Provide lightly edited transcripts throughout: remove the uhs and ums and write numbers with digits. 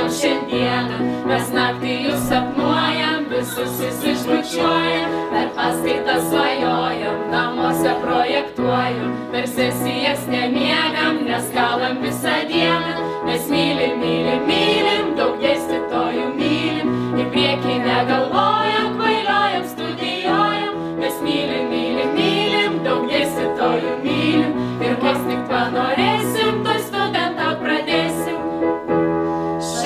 gyvenam šiandieną, mes naktį jūs sapnuojam, visus jūs išbučiuojam, per paskaitas svajojam, namuose projektuojam, per sesijas nemiegam, nes kalam visą dieną, mes mylim, mylim, mylim, daug dėstytojų mylim, į priekį negalvojam, kvailiojam, studijuojam, mes mylim, mylim, mylim, daug dėstytojų mylim, ir vos tik panorėsim, toj studentą pradėsim.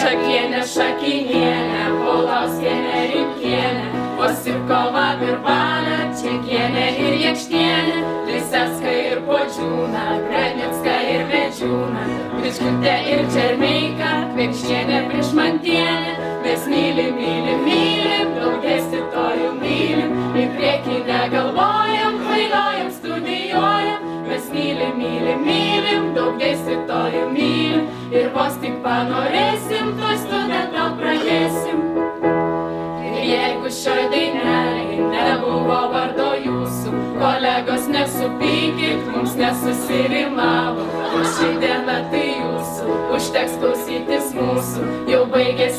Šakienė, Šakinienė, Paulauskienė, Rimkienė, Osipkova, Virbalė, Čekienė ir Jekštienė, Lisecka ir Podžiūna, Granicka ir Vedžiūna, Bičkutė ir Čermeika, Kvekšienė, Prišmantienė, mes mylim, mylim, mylim, daug dėstytojų mylim, į priekį negalvojam, kvailiojam, studijuojam, mes mylim, mylim, mylim, daug dėstytojų mylim, ir vos tik panorėsim, toj studentą pradėsim. Ir jeigu šioj dainelėj nebuvo vardo jūsų, kolegos nesupykit, mums nesusirimavo, o ši diena tai jūsų, užteks klausytis mūsų, jau baigėsi